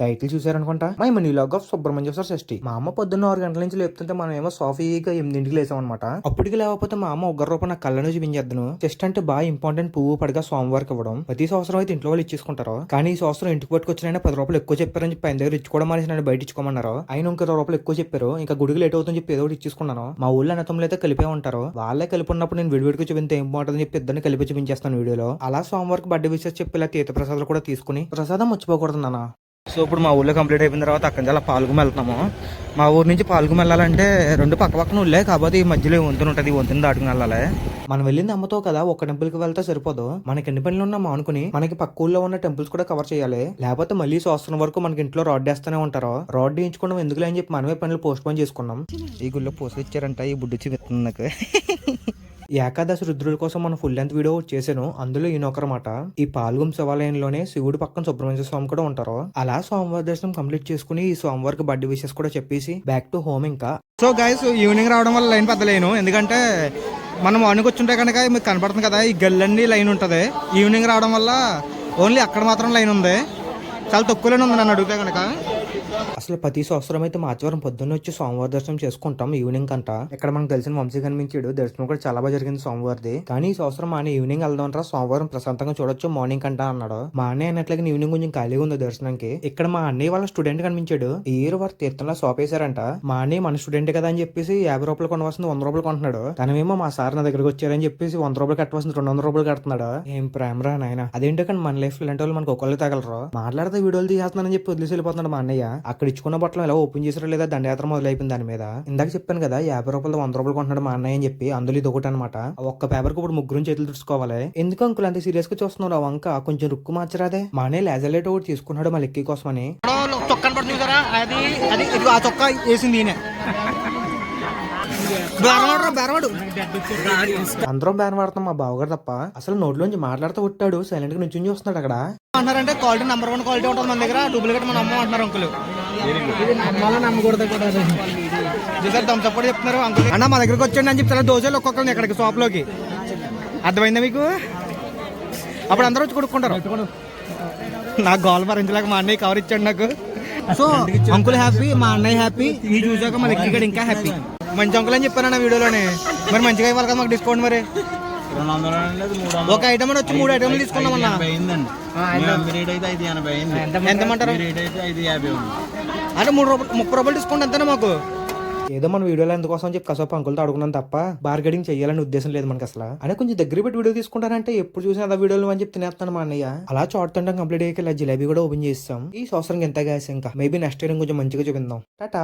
Title చూసారనుకుంటా my money log of Subrahmanyeshwara Shashti. మా అమ్మ పొద్దున్న 6 గంటల నుంచి లేపుతుంటే మనం ఏమో సాఫీగా 8ంటికి లేసాం అనమాట. అప్పటికి లేకపోతే మా అమ్మ ఒక్క రూపాయి నా కళ్ళను చూపించేద్దును. చెస్ట్ అంటే బాగా ఇంపార్టెంట్ పువ్వు పడిగా సోమవారికి ఇవ్వడం. ప్రతి సంవత్సరం అయితే ఇంట్లో వాళ్ళు ఇచ్చేసుకుంటారు. కానీ ఈ సంవత్సరం ఇంటికి పట్టుకొచ్చినైనా 10 రూపాయలు ఎక్కువ చెప్పారని చెప్పి ఆయన దగ్గర ఇచ్చుకోవడం మానేసి నన్ను బయట ఇచ్చుకోమన్నారు. ఆయన ఇంకో 20 రూపాయలు ఎక్కువ చెప్పారు. ఇంకా గుడికి లేట్ అవుతుందని చెప్పి ఏదో ఒకటి ఇచ్చేసుకున్నాను. మా ఊళ్ళో అన్నతమ్ములు అయితే కలిపే ఉంటారు. వాళ్ళే కలిపి ఉన్నప్పుడు నేను విడివిడికి చూపితే ఏం బాగుంటుందని చెప్పి ఇద్దరిని కలిపి చూపించేస్తాను వీడియోలో. అలా సోమవారికి బర్త్డే విషెస్ చెప్పి ఇలా తీర్థ ప్రసాదాలు కూడా తీసుకుని ప్రసాదం మర్చిపోకూడదు నాన్న. సో ఇప్పుడు మా ఊళ్ళో కంప్లీట్ అయిపోయిన తర్వాత అక్కడి నుంచి అలా పాల్గొమ వెళ్తున్నాము. మా ఊరు నుంచి పాల్గొమ వెళ్ళాలంటే 2 పక్కన ఊళ్ళే, కాకపోతే ఈ మధ్యలో వంతున ఉంటుంది, వంతుని దాటుకుని వెళ్ళాలి. మనం వెళ్ళింది అమ్మతో కదా, ఒక టెంపుల్ కి వెళ్తే సరిపోదు. మనకి ఎన్ని పనులు ఉన్నామో అనుకుని మనకి పక్క ఊళ్ళో ఉన్న టెంపుల్స్ కూడా కవర్ చేయాలి. లేకపోతే మళ్ళీ సంవత్సరం వరకు మనకి ఇంట్లో రాడ్ వేస్తూనే ఉంటారు. రాడ్ వేయించుకోవడం ఎందుకులే అని చెప్పి మనమే పనులు పోస్ట్ పోన్ చేసుకున్నాం. ఈ గుళ్ళో పోస్ట్ ఇచ్చారంట, ఈ బుడ్డి చూపిస్తుంది నాకు. ఏకాదశి రుద్రుల కోసం మనం ఫుల్ లెంత్ వీడియో చేశాను. అందులో ఈయనొకరమాట. ఈ పాల్గొం శివాలయంలోనే శివుడు పక్కన సుబ్రహ్మణ్య స్వామి కూడా ఉంటారు. అలా సోమవారం దర్శనం కంప్లీట్ చేసుకుని ఈ సోమవారికి బర్త్డే విషెస్ కూడా చెప్పేసి బ్యాక్ టు హోమ్. ఇంకా సో గైస్ ఈవినింగ్ రావడం వల్ల లైన్ పెద్దలేను, ఎందుకంటే మనం మార్నింగ్ వచ్చుంటే కనుక మీకు కనపడుతుంది కదా ఈ గల్లన్నీ లైన్ ఉంటుంది. ఈవినింగ్ రావడం వల్ల ఓన్లీ అక్కడ మాత్రం లైన్ ఉంది, చాలా తక్కువలోనే ఉంది నన్ను అడిగితే కనుక. అసలు ప్రతి సంవత్సరం అయితే ఆదివారం పొద్దున్న వచ్చి సోమవారం దర్శనం చేసుకుంటాం ఈవినింగ్ అంట. ఇక్కడ మనకు తెలిసిన వంశీ కనిపించాడు, దర్శనం కూడా చాలా బాగా జరిగింది సోమవారిది. కానీ ఈ సంవత్సరం మా ఈవినింగ్ వెళ్దాం అంటారా, సోమవారం ప్రశాంతంగా చూడొచ్చు మార్నింగ్ అంట అన్నాడు. మా అన్నయ్య అన్నట్లయితే ఈవినింగ్ కొంచెం ఖాళీగా ఉంది దర్శనానికి. ఇక్కడ మా అన్నయ్య వాళ్ళ స్టూడెంట్ కనిపించాడు. ఈ ఇయర్ వారు తీర్థంలో షాప్ వేశారంట. మా అన్నయ్య మన స్టూడెంట్ కదా అని చెప్పేసి 50 రూపాయలు కొనవలసింది 100 రూపాయలు కొంటున్నాడు. తనమేమో మా సార్ నా దగ్గరకు వచ్చారని చెప్పేసి 100 రూపాయలు కట్టవలసింది 200 రూపాయలు కడుతున్నాడు. ఏం ప్రేమరా నాయన. అదేంటో కానీ మన లైఫ్ లో ఇలాంటి వాళ్ళు మనకు ఒకళ్ళు తగలరు. మాట్లాడితే వీడియోలు తీసేస్తున్నానని చెప్పి వదిలేసి వెళ్ళిపోతున్నాడు మా అన్నయ్య. అక్కడ ఇచ్చుకున్న బట్టలు ఎలా ఓపెన్ చేసారో లేదా దండయాత్ర మొదలైపోయింది దాని మీద. ఇందాక చెప్పాను కదా 50 రూపాయలు 100 రూపాయలు కొంటున్నాడు మా అన్నయ్య అని చెప్పి. అందులో ఇది ఒకటి అనమాట. ఒక్క పేపర్ కు ఇప్పుడు ముగ్గురు చేతులు తుడుచుకోవాలి. ఎందుకు అంకుల్ అంత సీరియస్ గా చూస్తున్నారు ఆ వంక, కొంచెం రుక్కు మార్చరాదే. మా అన్నయ్య లేజర్లైట్ ఒకటి తీసుకున్నాడు మా లెక్కి కోసమని. చొక్కా వేసింది అందరం బేరం వాడుతాం మా బావగారు తప్ప. అసలు నోట్లోంచి మాట్లాడుతూ ఉంటాడు, సైలెంట్ గా నుంచి చూస్తున్నాడు. అక్కడ అంటారంటే క్వాలిటీ నెంబర్ 1 క్వాలిటీ ఉంటుంది మన దగ్గర, డూప్లికేట్ మన అమ్మ అంటున్నారు అంకుల్. నమ్మకూడదు కూడా సపోర్ట్ చెప్తున్నారు అంకుల్. అన్న మా దగ్గరకు వచ్చండి అని చెప్తారు దోశలు ఒక్కొక్కరిని ఎక్కడికి షాప్ లోకి. అర్థమైందా మీకు? అప్పుడు అందరూ వచ్చి కొడుకుంటారు. నాకు గోల్ భరించలేక మా అన్నయ్య కవర్ ఇచ్చాడు నాకు. సో అంకుల్ హ్యాపీ, మా అన్నయ్య హ్యాపీ, ఈ చూసాక మా లెక్కి ఇంకా హ్యాపీ. మంచి అంకుల్ అని చెప్పాను నా వీడియోలోనే. మరి మంచిగా ఇవ్వాలి కదా మాకు డిస్కౌంట్. మరి ఒక ఐటమ్ వచ్చి 3 ఐటమ్లు తీసుకున్నామన్నా. ఎంతమంటారు అంటే 30 రూపాయలు డిస్కౌంట్ అంతేనా మాకు? ఏదో మన వీడియోలో ఎందుకోసం చెప్పి కసపు అంకులతో అడుగున్నాం తప్ప బార్గెనింగ్ చేయాలని ఉద్దేశం లేదు మనకి అసలు. అని కొంచెం దగ్గర పెట్టి వీడియో తీసుకుంటారంటే ఎప్పుడు చూసినా అదే వీడియోలు అని చెప్పి తినేస్తాను మా అన్నయ్య. అలా చూడుతుంటాం కంప్లీట్ అయ్యాక జిలేబీ కూడా ఓపెన్ చేస్తాం. ఈ సంవత్సరం ఎంత గ్యాస్ ఇంకా మేబీ నెక్స్ట్ ఇయర్ కొంచెం మంచిగా చూపిందాం. టాటా.